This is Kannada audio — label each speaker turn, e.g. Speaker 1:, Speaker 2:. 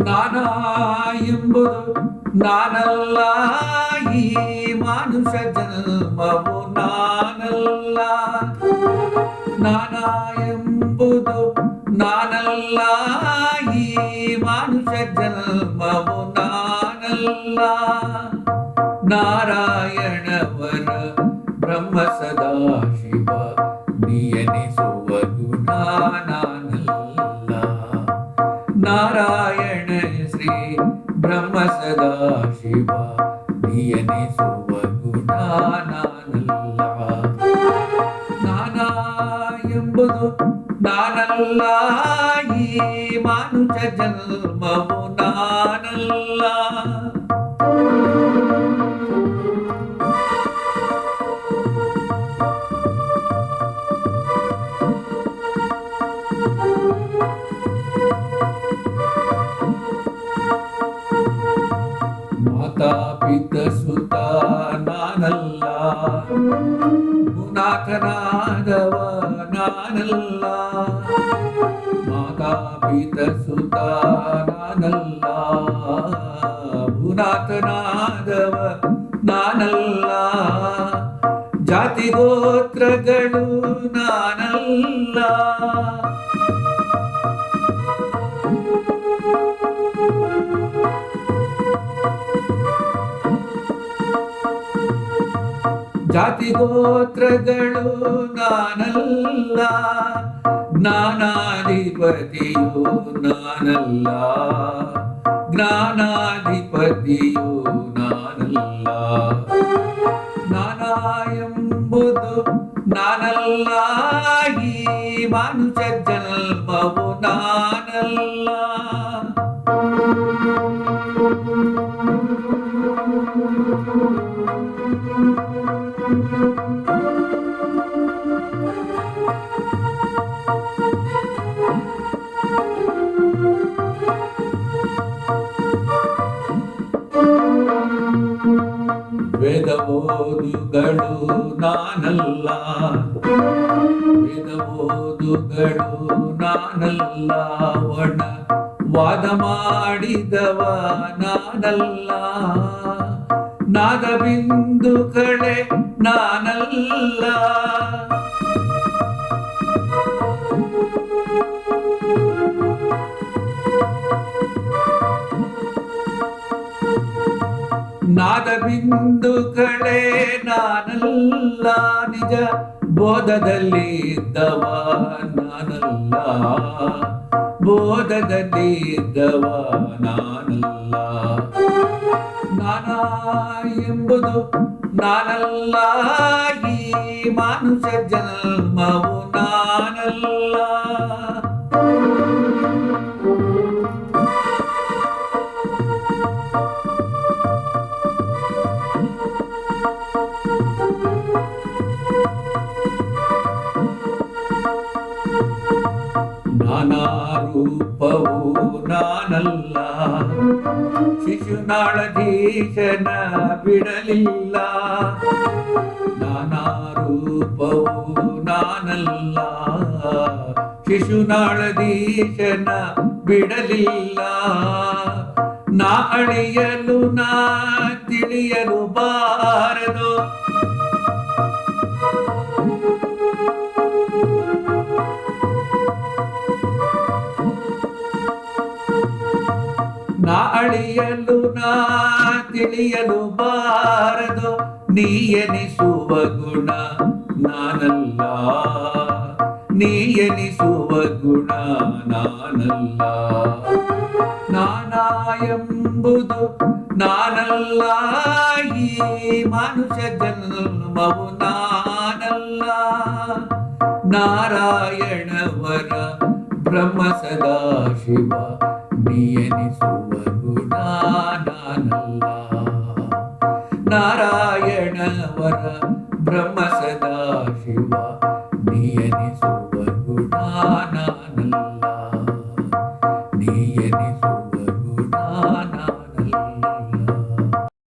Speaker 1: ನಾನಾ ಎಂಬುದು ನಾನಲ್ಲ, ಈ ಮಾನುಷ ಜನ್ಮವು ನಾನಲ್ಲ. ನಾನಾ ಎಂಬುದು ನಾನಲ್ಲ, ಈ ಮಾನುಷ ಜನ್ಮವು ನಾನಲ್ಲ. ನಾರಾಯಣವರ ಬ್ರಹ್ಮ ಸದಾಶಿವ ನಿಯನಿಸುವ ಗುಣ ನಾನಲ್ಲ. ನಾರಾಯಣ ಶ್ರೀ ಬ್ರಹ್ಮ ಸದಾಶಿವ ನಿಯನಿಸುವ ಗುಣ ನಾನಲ್ಲ. ನಾನಾ ಎಂಬುದು ನಾನಲ್ಲ, ಈ ಮಾನುಷ ಜನ್ಮವು ನಾನಲ್ಲ. ಮಾತಾ ಪಿತ ಸುತ ನಾನಲ್ಲ, ಗುಣಾಕನಾದವ ನಾನಲ್ಲ. ಮಾತಾ ಪಿತ ಸುತ ನಾನಲ್ಲ, ಗುಣಾಕನಾದವ ನಾನಲ್ಲ. ಜಾತಿ ಗೋತ್ರಗಳು ನಾನಲ್ಲ, ಜಾತಿ ಗೋತ್ರಗಳು ನಾನಲ್ಲ. ಜ್ಞಾನಾಧಿಪತಿಯು ನಾನಲ್ಲ, ಜ್ಞಾನಾಧಿಪತಿಯು ನಾನಲ್ಲ. ನಾನಾ ಎಂಬುದು ನಾನಲ್ಲ, ಈ ಮಾನುಷ ಜನ್ಮವು ನಾನಲ್ಲ. ವೇದ ಓದುಗಳು ನಾನಲ್ಲ, ವೇದ ಓದುಗಳು ನಾನಲ್ಲ. ಒಣ ವಾದ ಮಾಡಿದವ ನಾನಲ್ಲ, ನಾದ ಬಿಂದುಗಳೇ ನಾನಲ್ಲ. ನಾದ ಬಿಂದುಗಳೇ ನಾನಲ್ಲ, ನಿಜ ಬೋಧದಲ್ಲಿ ಇದ್ದವ ನಾನಲ್ಲ, ಬೋಧದಲ್ಲಿ ಇದ್ದವ ನಾನಲ್ಲ. ನಾನಾ ಎಂಬುದು ನಾನಲ್ಲ, ಈ ಮಾನುಷ ಜನ್ಮವು ನಾನಲ್ಲ. ನಾನಾ ರೂಪವು ನಾನಲ್ಲ, ಶಿಶುನಾಳಧೀಶನ ಬಿಡಲಿಲ್ಲ. ನಾನಾ ರೂಪವು ನಾನಲ್ಲ, ಶಿಶುನಾಳಧೀಶನ ಬಿಡಲಿಲ್ಲ. ನಾ ಅಳಿಯಲು ನಾ ತಿಳಿಯಲು ಬಾರದು, ನಾ ಅಳಿಯಲು ನಾ ತಿಳಿಯಲು ಬಾರದು. ನೀ ಎನಿಸುವ ಗುಣ ನಾನಲ್ಲ, ನೀ ಎನಿಸುವ ಗುಣ ನಾನಲ್ಲ. ನಾನಾ ಎಂಬುದು ನಾನಲ್ಲ, ಈ ಮಾನುಷ ಜನ್ಮವು ನಾನಲ್ಲ. ನಾರಾಯಣವರ ಬ್ರಹ್ಮ ಸದಾಶಿವ ನಿಯನಿಸುವ ಗುಣ ನಾನಲ್ಲ. ನಾರಾಯಣವರ ಬ್ರಹ್ಮ ಸದಾಶಿವ ನೀಯನಿಸುವ ಗುಣ ನಾನಲ್ಲ, ನೀಯನಿಸುವ ಗುಣ ನಾನಲ್ಲ.